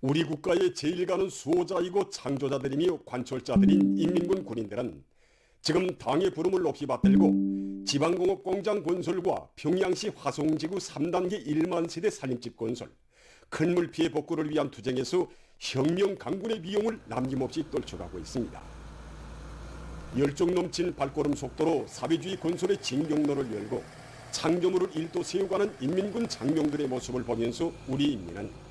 우리 국가의 제일 가는 수호자이고 창조자들이며 관철자들인 인민군 군인들은 지금 당의 부름을 높이 받들고 지방공업공장 건설과 평양시 화성지구 3단계 1만 세대 산림집 건설, 큰 물피해 복구를 위한 투쟁에서 혁명 강군의 비용을 남김없이 떨쳐가고 있습니다. 열정 넘친 발걸음 속도로 사회주의 건설의 진경로를 열고 창조물을 일도 세워가는 인민군 장병들의 모습을 보면서 우리 인민은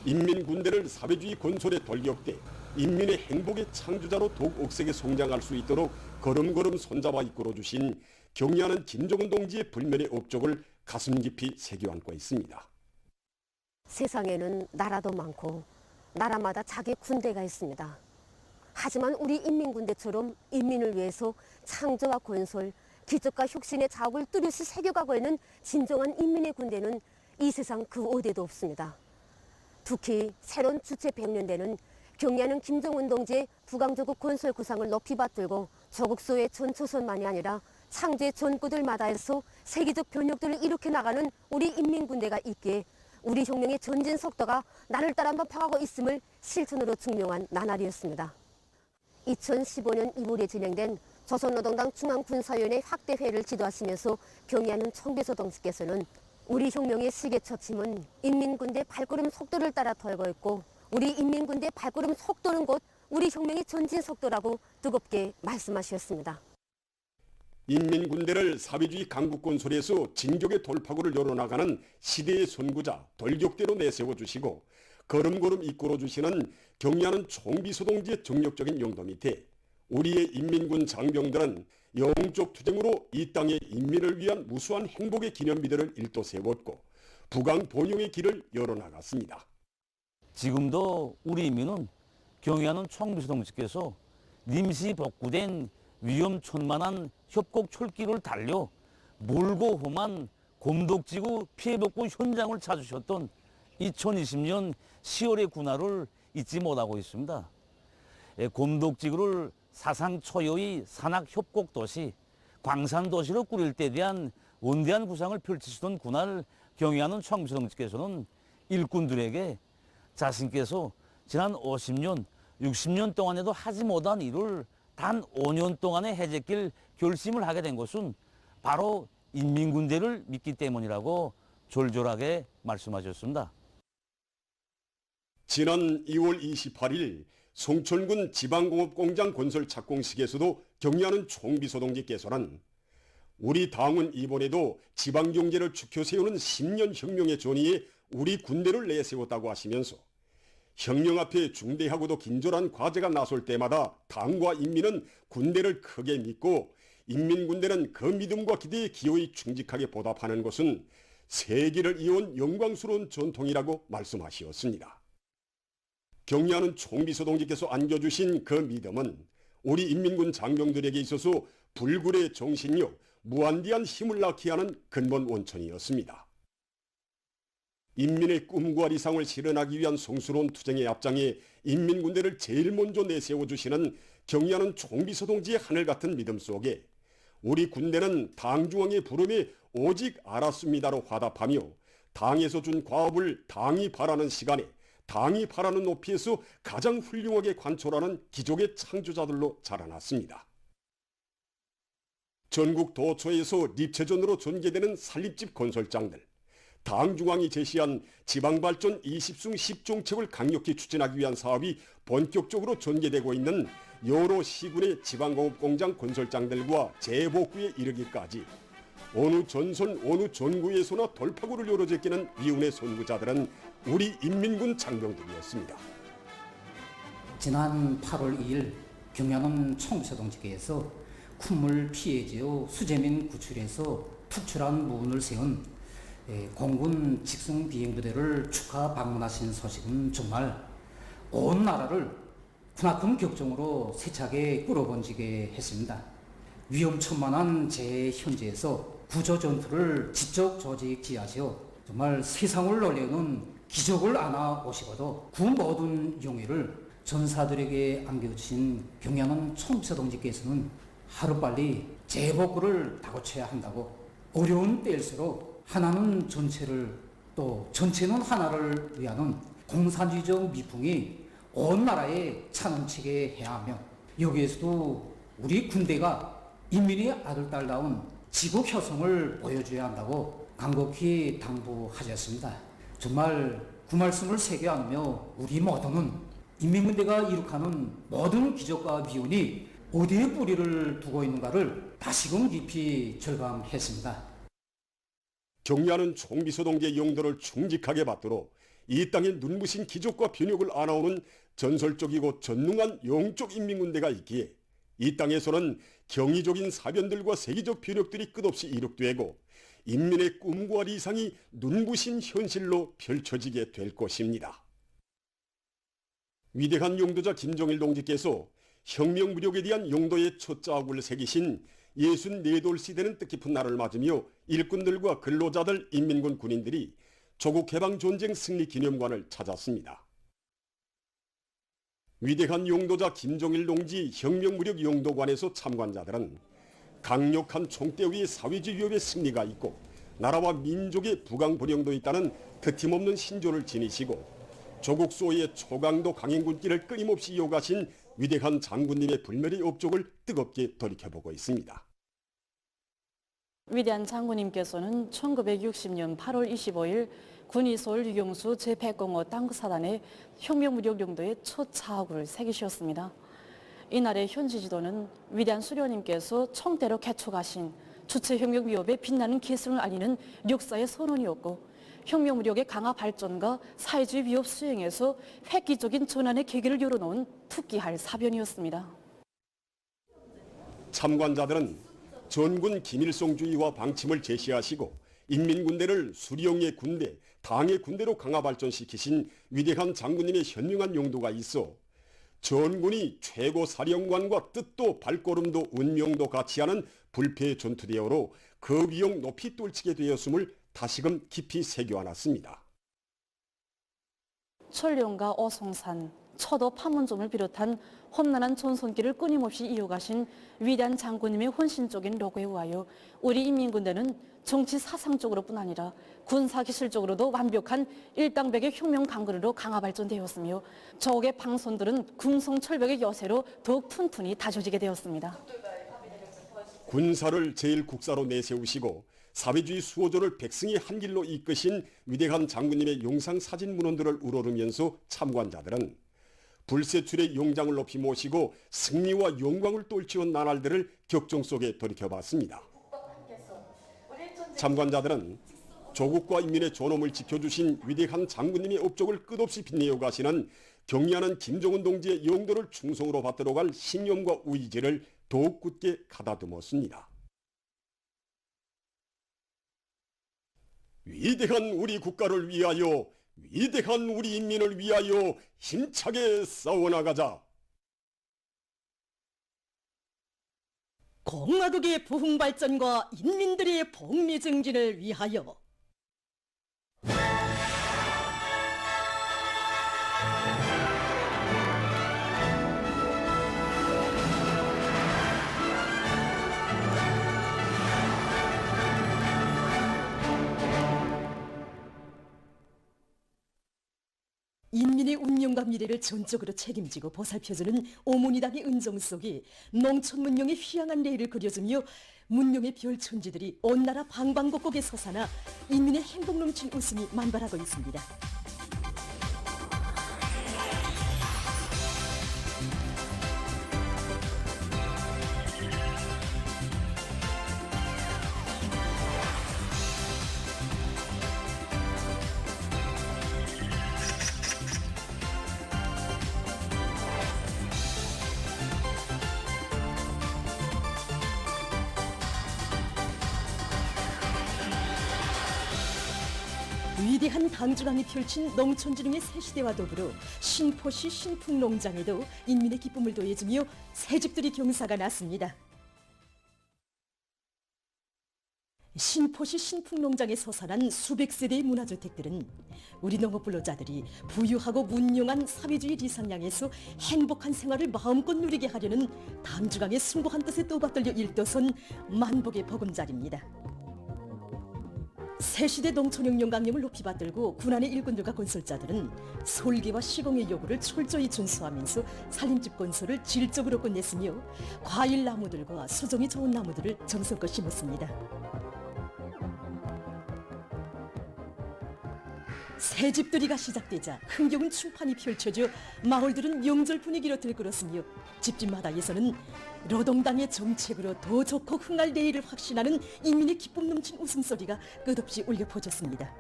인민군대를 사회주의 건설의 돌격대, 인민의 행복의 창조자로 더욱 억세게 성장할 수 있도록 걸음걸음 손잡아 이끌어주신 경의하는 김정은 동지의 불멸의 업적을 가슴 깊이 새겨안고 있습니다. 세상에는 나라도 많고 나라마다 자기 군대가 있습니다. 하지만 우리 인민군대처럼 인민을 위해서 창조와 건설, 기적과 혁신의 자옥을 뚜렷이 새겨가고 있는 진정한 인민의 군대는 이 세상 그 어디에도 없습니다. 특히 새로운 주체 100년대는 경의하는 김정은 동지의 부강조국 건설 구상을 높이 받들고 조국소의 전초선만이 아니라 창조의 전구들마다에서 세계적 변혁들을 일으켜 나가는 우리 인민군대가 있기에 우리 혁명의 전진 속도가 나를 따라 높아가고 있음을 실천으로 증명한 나날이었습니다. 2015년 2월에 진행된 조선노동당 중앙군사위원회 확대회를 지도하시면서 경의하는 청비서 동지께서는 우리 혁명의 시계처침은 인민군대 발걸음 속도를 따라 털고 있고 우리 인민군대 발걸음 속도는 곧 우리 혁명의 전진 속도라고 뜨겁게 말씀하셨습니다. 인민군대를 사회주의 강국건설에서 진격의 돌파구를 열어나가는 시대의 선구자, 돌격대로 내세워주시고 걸음걸음 이끌어주시는 경의하는 총비서동지의 정력적인 용도 밑에 우리의 인민군 장병들은 영적 투쟁으로 이 땅의 인민을 위한 무수한 행복의 기념비들을 일도 세웠고 부강 번영의 길을 열어나갔습니다. 지금도 우리 인민은 경의하는 총비서동지께서 임시 복구된 위험천만한 협곡철길을 달려 멀고 험한 곰독지구 피해복구 현장을 찾으셨던 2020년 10월의 군화를 잊지 못하고 있습니다. 곰독지구를 사상 초유의 산악협곡도시, 광산도시로 꾸릴 때 대한 원대한 구상을 펼치시던 군화를 경의하는 총비서동지께서는 일꾼들에게 자신께서 지난 50년, 60년 동안에도 하지 못한 일을 단 5년 동안에 해제길 결심을 하게 된 것은 바로 인민군대를 믿기 때문이라고 졸졸하게 말씀하셨습니다. 지난 2월 28일 송천군 지방공업공장 건설 착공식에서도 경의하는 총비서동지께서는 우리 당은 이번에도 지방경제를 축혀 세우는 10년 혁명의 전의에 우리 군대를 내세웠다고 하시면서 혁명 앞에 중대하고도 긴절한 과제가 나설 때마다 당과 인민은 군대를 크게 믿고 인민군대는 그 믿음과 기대에 기어이 충직하게 보답하는 것은 세기를 이어온 영광스러운 전통이라고 말씀하시었습니다. 경의하는 총비서동지께서 안겨주신 그 믿음은 우리 인민군 장병들에게 있어서 불굴의 정신력, 무한대한 힘을 낳게 하는 근본 원천이었습니다. 인민의 꿈과理想을 실현하기 위한 성스러운 투쟁의 앞장에 인민군대를 제일 먼저 내세워주시는 경의하는 총비서동지의 하늘같은 믿음 속에 우리 군대는 당중앙의 부름에 오직 알았습니다로 화답하며 당에서 준 과업을 당이 바라는 시간에 당이 바라는 높이에서 가장 훌륭하게 관철하는 기적의 창조자들로 자라났습니다. 전국 도처에서 립체전으로 전개되는 산림집 건설장들, 당 중앙이 제시한 지방발전 20승 10정책을 강력히 추진하기 위한 사업이 본격적으로 전개되고 있는 여러 시군의 지방공업공장 건설장들과 재복구에 이르기까지 어느 전선 어느 전구에서나 돌파구를 열어제끼는 미운의 선구자들은 우리 인민군 장병들이었습니다. 지난 8월 2일 경양은 총비서동지께서 콧물 피해지어 수재민 구출해서 특출한 무운을 세운 공군 직송 비행부대를 축하 방문하신 소식은 정말 온 나라를 크나큰 격정으로 세차게 끌어번지게 했습니다. 위험천만한 재현재에서 구조 전투를 직접 조직 지휘하시어 정말 세상을 놀려는 기적을 안아 오시고도 그 모든 용의를 전사들에게 안겨주신 경양은 총비서동지께서는 하루빨리 재복구를 다고쳐야 한다고 어려운 때일수록 하나는 전체를 또 전체는 하나를 위하는 공산주의적 미풍이 온 나라에 차넘치게 해야 하며 여기에서도 우리 군대가 인민의 아들딸다운 지국 혈성을 보여줘야 한다고 간곡히 당부하셨습니다. 정말 그 말씀을 새겨안으며 우리 모두는 인민군대가 이룩하는 모든 기적과 미운이 어디에 뿌리를 두고 있는가를 다시금 깊이 절감했습니다. 경리하는 총비서동지의 용도를 충직하게 받도록 이 땅에 눈부신 기적과 변혁을 안아오는 전설적이고 전능한 영적 인민군대가 있기에 이 땅에서는 경이적인 사변들과 세계적 변혁들이 끝없이 이룩되고 인민의 꿈과理想이 눈부신 현실로 펼쳐지게 될 것입니다. 위대한 용도자 김정일 동지께서 혁명무력에 대한 용도의 첫 자국을 새기신 64돌 시대는 뜻깊은 날을 맞으며 일꾼들과 근로자들, 인민군 군인들이 조국해방전쟁 승리기념관을 찾았습니다. 위대한 용도자 김정일 동지 혁명무력 용도관에서 참관자들은 강력한 총대 위의 사회주의 위협의 승리가 있고 나라와 민족의 부강불영도 있다는 그팀없는 신조를 지니시고 조국 수호의 초강도 강행군길을 끊임없이 이어가신 위대한 장군님의 불멸의 업적을 뜨겁게 돌이켜보고 있습니다. 위대한 장군님께서는 1960년 8월 25일 군이 서울 유경수 제105 땅끝사단의 혁명무력 용도의 첫 자국을 새기셨습니다. 이날의 현지 지도는 위대한 수령님께서 청대로 개척하신 주체혁명 위협에 빛나는 기승을 알리는 역사의 선언이었고 혁명무력의 강화 발전과 사회주의 위협 수행에서 획기적인 전환의 계기를 열어놓은 특기할 사변이었습니다. 참관자들은 전군 김일성주의와 방침을 제시하시고 인민군대를 수령의 군대, 당의 군대로 강화 발전시키신 위대한 장군님의 현명한 용도가 있어 전군이 최고 사령관과 뜻도 발걸음도 운명도 같이 하는 불패 전투대어로 그 위용 높이 떨치게 되었음을 다시금 깊이 새겨안았습니다. 천령과 어송산, 처도 파문점을 비롯한 험난한 전선길을 끊임없이 이어가신 위대한 장군님의 헌신적인 로고에 의하여 우리 인민군대는 정치 사상적으로뿐 아니라 군사기술적으로도 완벽한 일당백의 혁명 강군으로 강화 발전되었으며 적의 방선들은 궁성철벽의 여세로 더욱 튼튼히 다져지게 되었습니다. 군사를 제1국사로 내세우시고 사회주의 수호조를 백승의 한 길로 이끄신 위대한 장군님의 용상 사진 문헌들을 우러르면서 참관자들은 불세출의 용장을 높이 모시고 승리와 영광을 떨치온 나날들을 격정 속에 돌이켜봤습니다. 참관자들은 조국과 인민의 존엄을 지켜주신 위대한 장군님의 업적을 끝없이 빛내어 가시는 경리하는 김정은 동지의 영도를 충성으로 받들어 갈 신념과 의지를 더욱 굳게 가다듬었습니다. 위대한 우리 국가를 위하여, 위대한 우리 인민을 위하여 힘차게 싸워나가자. 공화국의 부흥발전과 인민들의 복리증진을 위하여 인민의 운명과 미래를 전적으로 책임지고 보살펴주는 오모니당의 은정 속에 농촌 문명의 휘황한 레일을 그려주며 문명의 별천지들이 온 나라 방방곡곡에 솟아나 인민의 행복 넘친 웃음이 만발하고 있습니다. 위대한 당주강이 펼친 농촌진흥의 새시대와 더불어 신포시 신풍농장에도 인민의 기쁨을 더해주며 새집들이 경사가 났습니다. 신포시 신풍농장에 서산한 수백 세대의 문화주택들은 우리 농업불로자들이 부유하고 문명한 사회주의 리상향에서 행복한 생활을 마음껏 누리게 하려는 당주강의 숭고한 뜻에 또받들려 일떠선 만복의 보금자리입니다. 새시대 농촌혁명 강령을 높이 받들고 군안의 일꾼들과 건설자들은 솔기와 시공의 요구를 철저히 준수하면서 살림집 건설을 질적으로 끝냈으며 과일 나무들과 수종이 좋은 나무들을 정성껏 심었습니다. 새집들이가 시작되자 흥겨운 춤판이 펼쳐져 마을들은 명절 분위기로 들끓었으며 집집마다에서는 노동당의 정책으로 더 좋고 흥할 내일을 확신하는 인민의 기쁨 넘친 웃음소리가 끝없이 울려 퍼졌습니다.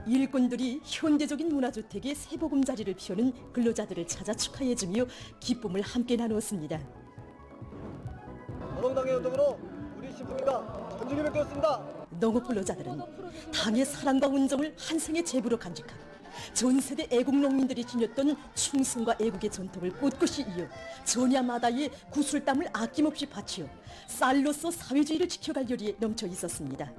일꾼들이 현대적인 문화주택의 새보금자리를 피우는 근로자들을 찾아 축하해주며 기쁨을 함께 나누었습니다. 노동당의 운동으로 우리 신풍이가 전쟁을 맺었습니다. 농업 근로자들은 당의 사랑과 운정을 한 생의 제부로 간직하고 전 세대 애국 농민들이 지녔던 충성과 애국의 전통을 꿋꿋이 이어 전야마다의 구슬땀을 아낌없이 바치어 쌀로서 사회주의를 지켜갈 열의에 넘쳐 있었습니다.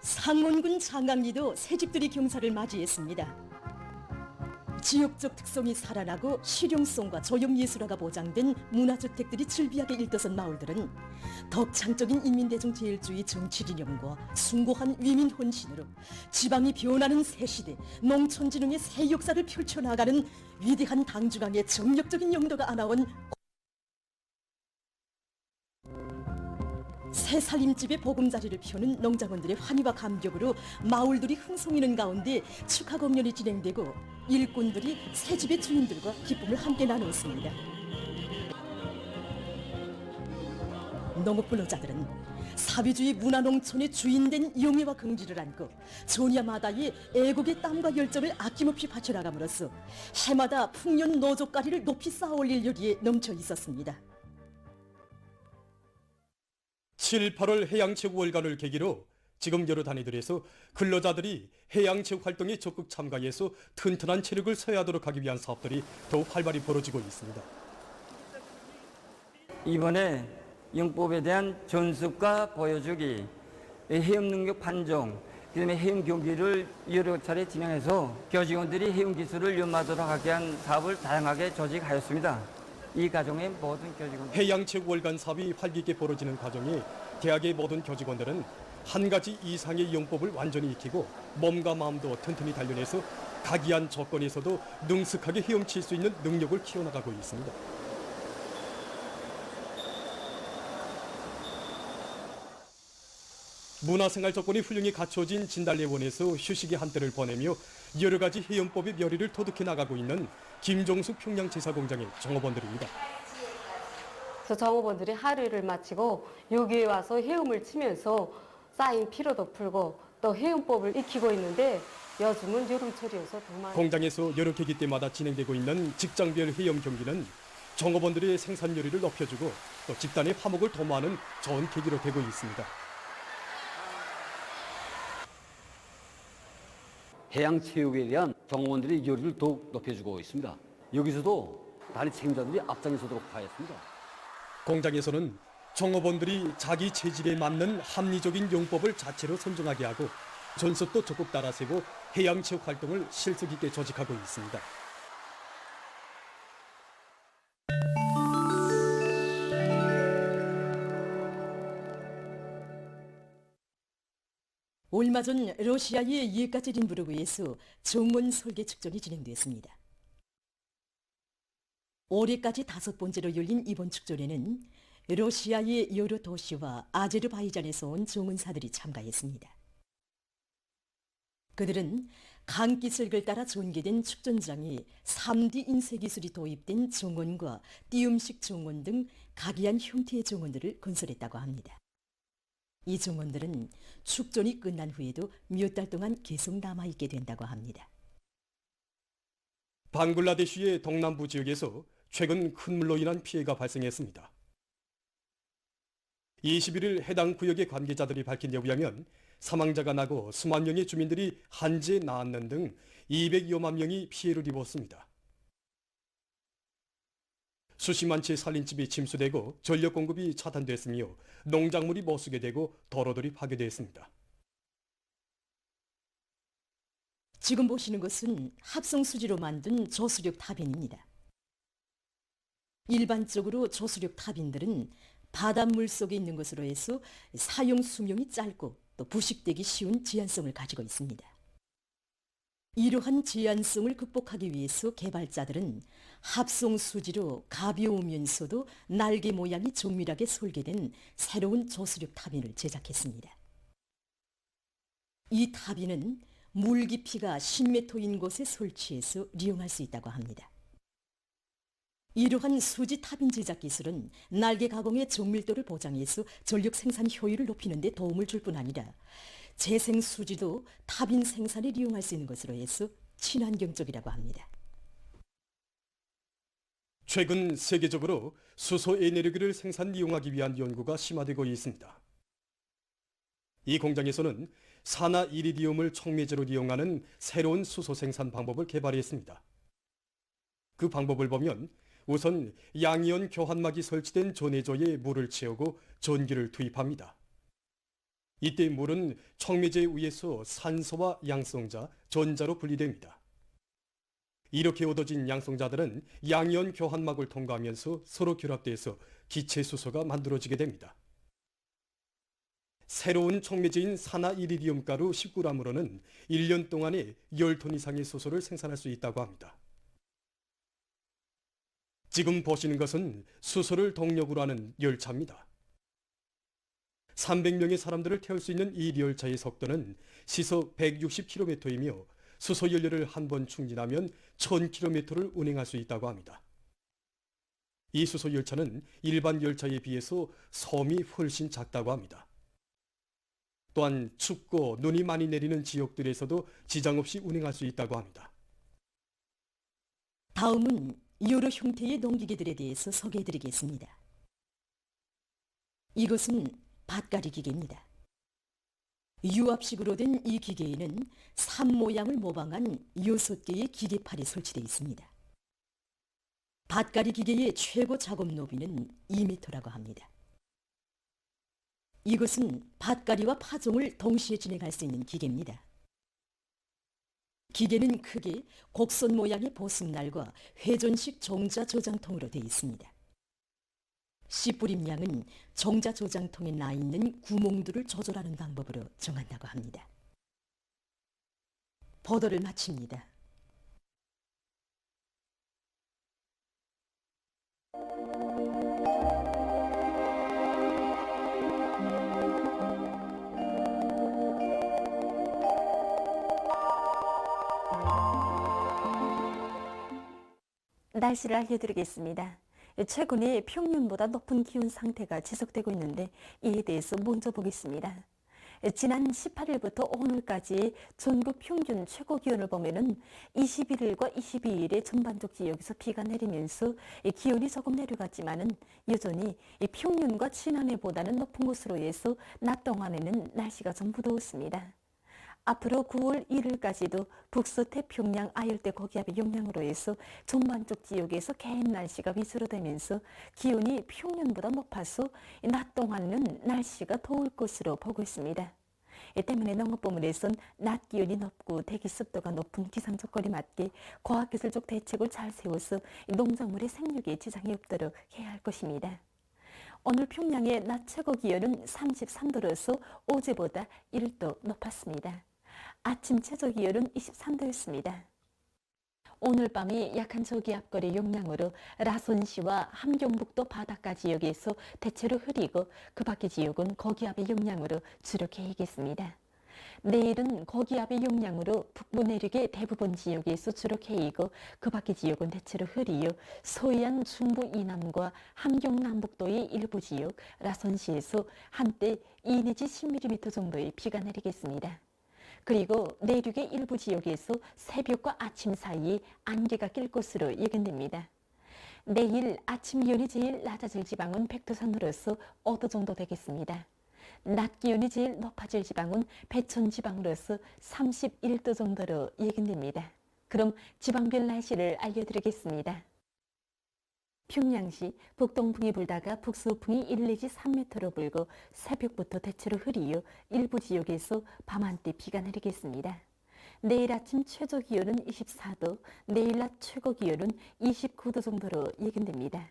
상원군 장강리도 새집들이 경사를 맞이했습니다. 지역적 특성이 살아나고 실용성과 조형예술화가 보장된 문화주택들이 즐비하게 일떠선 마을들은 덕창적인 인민대중제일주의 정치진영과 숭고한 위민혼신으로 지방이 변하는 새시대 농촌진흥의 새 역사를 펼쳐나가는 위대한 당주강의 정력적인 영도가 안아온 새 살림집의 보금자리를 펴는 농장원들의 환희와 감격으로 마을들이 흥성이는 가운데 축하 공연이 진행되고 일꾼들이 새 집의 주인들과 기쁨을 함께 나누었습니다. 농업 근로자들은 사회주의 문화농촌의 주인된 용의와 긍지를 안고 전야마다의 애국의 땀과 열정을 아낌없이 바쳐나감으로써 해마다 풍년 노족가리를 높이 쌓아올릴 열의에 넘쳐 있었습니다. 7, 8월 해양체육월간을 계기로 지금 여러 단위들에서 근로자들이 해양체육 활동에 적극 참가해서 튼튼한 체력을 서야하도록 하기 위한 사업들이 더욱 활발히 벌어지고 있습니다. 이번에 영법에 대한 전습과 보여주기, 해양 능력 판정, 그다음에 해양 경기를 여러 차례 진행해서 교직원들이 해양 기술을 연마하도록 하게 한 사업을 다양하게 조직하였습니다. 이 과정의 모든 교직원 해양체육월간 사업이 활기 있게 벌어지는 과정에 대학의 모든 교직원들은 한 가지 이상의 영법을 완전히 익히고 몸과 마음도 튼튼히 단련해서 각이한 조건에서도 능숙하게 헤엄칠 수 있는 능력을 키워나가고 있습니다. 문화생활 조건이 훌륭히 갖춰진 진달래원에서 휴식의 한때를 보내며 여러 가지 해연법의 묘리를 터득해 나가고 있는 김종숙 평양제사공장의 종업원들입니다. 그래서 종업원들이 하루를 마치고 여기에 와서 헤엄을 치면서 쌓인 피로도 풀고 또 헤엄법을 익히고 있는데 요즘은 여름철이어서 더 많이 공장에서 여러 계기 때마다 진행되고 있는 직장별 헤엄 경기는 종업원들의 생산 요리를 높여주고 또 집단의 화목을 도모하는 좋은 계기로 되고 있습니다. 해양체육에 대한 종업원들의 요리를 더욱 높여주고 있습니다. 여기서도 단위 책임자들이 앞장서도록 하였습니다. 공장에서는 종업원들이 자기 체질에 맞는 합리적인 용법을 자체로 선정하게 하고 전습도 적극 따라세고 해양체육 활동을 실속 있게 조직하고 있습니다. 얼마 전 러시아의 예카제린부르크에서 정원 설계 축전이 진행됐습니다. 올해까지 5번째로 열린 이번 축전에는 러시아의 여러 도시와 아제르바이잔에서 온 정원사들이 참가했습니다. 그들은 강기슭을 따라 전개된 축전장에 3D 인쇄 기술이 도입된 정원과 띄움식 정원 등 각이한 형태의 정원들을 건설했다고 합니다. 이 정원들은 축전이 끝난 후에도 몇 달 동안 계속 남아있게 된다고 합니다. 방글라데시의 동남부 지역에서 최근 큰 물로 인한 피해가 발생했습니다. 21일 해당 구역의 관계자들이 밝힌 데 의하면 사망자가 나고 수만 명의 주민들이 한지에 나앉는 등 200여만 명이 피해를 입었습니다. 수십만 채 살림집이 침수되고 전력 공급이 차단됐으며 농작물이 못 쓰게 되고 도로들이 파괴됐습니다. 지금 보시는 것은 합성 수지로 만든 저수력 타변입니다. 일반적으로 조수력 타빈들은 바닷물 속에 있는 것으로 해서 사용 수명이 짧고 또 부식되기 쉬운 제한성을 가지고 있습니다. 이러한 제한성을 극복하기 위해서 개발자들은 합성 수지로 가벼우면서도 날개 모양이 정밀하게 설계된 새로운 조수력 타빈을 제작했습니다. 이 타빈은 물 깊이가 10m인 곳에 설치해서 이용할 수 있다고 합니다. 이러한 수지 타빈 제작 기술은 날개 가공의 정밀도를 보장해서 전력 생산 효율을 높이는 데 도움을 줄 뿐 아니라 재생 수지도 타빈 생산에 이용할 수 있는 것으로 해서 친환경적이라고 합니다. 최근 세계적으로 수소 에너지를 생산 이용하기 위한 연구가 심화되고 있습니다. 이 공장에서는 산화 이리디움을 촉매제로 이용하는 새로운 수소 생산 방법을 개발했습니다. 그 방법을 보면 우선 양이온 교환막이 설치된 전해조에 물을 채우고 전기를 투입합니다. 이때 물은 촉매제에 의해서 산소와 양성자, 전자로 분리됩니다. 이렇게 얻어진 양성자들은 양이온 교환막을 통과하면서 서로 결합돼서 기체 수소가 만들어지게 됩니다. 새로운 촉매제인 산화 이리디움 가루 10g으로는 1년 동안에 10톤 이상의 수소를 생산할 수 있다고 합니다. 지금 보시는 것은 수소를 동력으로 하는 열차입니다. 300명의 사람들을 태울 수 있는 이 열차의 속도는 시속 160km이며 수소 연료를 한 번 충전하면 1000km를 운행할 수 있다고 합니다. 이 수소 열차는 일반 열차에 비해서 섬이 훨씬 작다고 합니다. 또한 춥고 눈이 많이 내리는 지역들에서도 지장 없이 운행할 수 있다고 합니다. 다음은 여러 형태의 농기계들에 대해서 소개해드리겠습니다. 이것은 밭갈이 기계입니다. 유압식으로 된 이 기계에는 산 모양을 모방한 6개의 기계팔이 설치되어 있습니다. 밭갈이 기계의 최고 작업 너비는 2m라고 합니다. 이것은 밭갈이와 파종을 동시에 진행할 수 있는 기계입니다. 기계는 크게 곡선 모양의 보습날과 회전식 종자 저장통으로 되어 있습니다. 씨 뿌림량은 종자 저장통에 나 있는 구멍들을 조절하는 방법으로 정한다고 합니다. 보도를 마칩니다. 날씨를 알려드리겠습니다. 최근에 평년보다 높은 기온 상태가 지속되고 있는데 이에 대해서 먼저 보겠습니다. 지난 18일부터 오늘까지 전국 평균 최고 기온을 보면은 21일과 22일에 전반적 지역에서 비가 내리면서 기온이 조금 내려갔지만은 여전히 평년과 지난해보다는 높은 곳으로 해서 낮 동안에는 날씨가 좀 무더웠습니다. 앞으로 9월 1일까지도 북서태평양 아열대 고기압의 영향으로 해서 전반적 지역에서 개인 날씨가 위주로 되면서 기온이 평년보다 높아서 낮 동안은 날씨가 더울 것으로 보고 있습니다. 이 때문에 농업부문에선 낮 기온이 높고 대기 습도가 높은 기상 조건에 맞게 과학기술적 대책을 잘 세워서 농작물의 생육에 지장이 없도록 해야 할 것입니다. 오늘 평양의 낮 최고 기온은 33도로서 어제보다 1도 높았습니다. 아침 최저 기온은 23도였습니다. 오늘 밤이 약한 저기압골의 영향으로 라손시와 함경북도 바닷가 지역에서 대체로 흐리고 그 밖의 지역은 고기압의 영향으로 주로 개이겠습니다. 내일은 고기압의 영향으로 북부 내륙의 대부분 지역에서 주로 개이고 그 밖의 지역은 대체로 흐리요 서해안 중부 이남과 함경 남북도의 일부 지역 라손시에서 한때 2 내지 10mm 정도의 비가 내리겠습니다. 그리고 내륙의 일부 지역에서 새벽과 아침 사이에 안개가 낄 것으로 예견됩니다. 내일 아침 기온이 제일 낮아질 지방은 백두산으로서 5도 정도 되겠습니다. 낮 기온이 제일 높아질 지방은 배천 지방으로서 31도 정도로 예견됩니다. 그럼 지방별 날씨를 알려드리겠습니다. 평양시 북동풍이 불다가 북서풍이 1 내지 3m로 불고 새벽부터 대체로 흐리요 일부 지역에서 밤한때 비가 내리겠습니다. 내일 아침 최저 기온은 24도, 내일 낮 최고 기온은 29도 정도로 예견됩니다.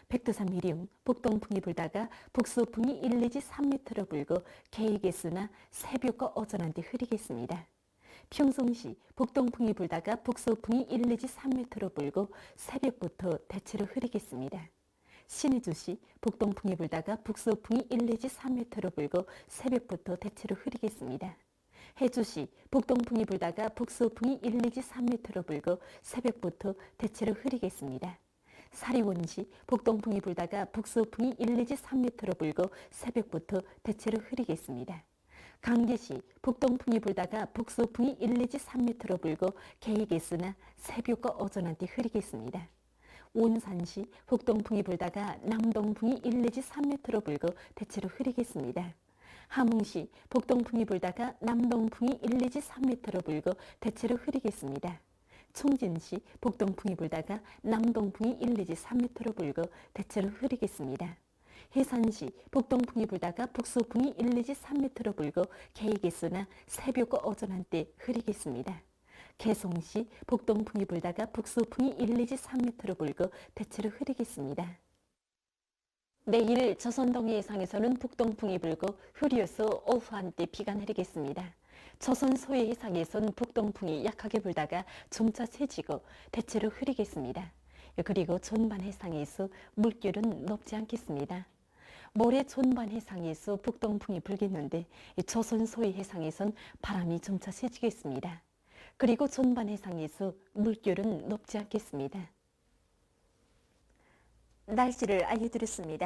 백두산 위령 북동풍이 불다가 북서풍이 1 내지 3m로 불고 개의개수나 새벽과 오전 한때 흐리겠습니다. 평송시 북동풍이 불다가 북서풍이 1 내지 3m로 불고 새벽부터 대체로 흐리겠습니다. 신의주시 북동풍이 불다가 북서풍이 1 내지 3m로 불고 새벽부터 대체로 흐리겠습니다. 해주시 북동풍이 불다가 북서풍이 1 내지 3m로 불고 새벽부터 대체로 흐리겠습니다. 사리원시 북동풍이 불다가 북서풍이 1 내지 3m로 불고 새벽부터 대체로 흐리겠습니다. 강계시 북동풍이 불다가 북서풍이 1 내지 3m로 불고 개의개수나 새벽과 오전 한때 흐리겠습니다. 온산시 북동풍이 불다가 남동풍이 1 내지 3m로 불고 대체로 흐리겠습니다. 함흥시 북동풍이 불다가 남동풍이 1 내지 3m로 불고 대체로 흐리겠습니다. 총진시 북동풍이 불다가 남동풍이 1 내지 3m로 불고 대체로 흐리겠습니다. 해산시 북동풍이 불다가 북서풍이 1 내지 3m로 불고 개의개수나 새벽과 오전 한때 흐리겠습니다. 개송시 북동풍이 불다가 북서풍이 1 내지 3m로 불고 대체로 흐리겠습니다. 내일 조선동해 해상에서는 북동풍이 불고 흐려서 오후 한때 비가 내리겠습니다. 조선 소해 해상에선 북동풍이 약하게 불다가 점차 세지고 대체로 흐리겠습니다. 그리고 전반 해상에서 물결은 높지 않겠습니다. 모레 전반 해상에서 북동풍이 불겠는데 조선 소해 해상에선 바람이 점차 세지겠습니다. 그리고 전반 해상에서 물결은 높지 않겠습니다. 날씨를 알려드렸습니다.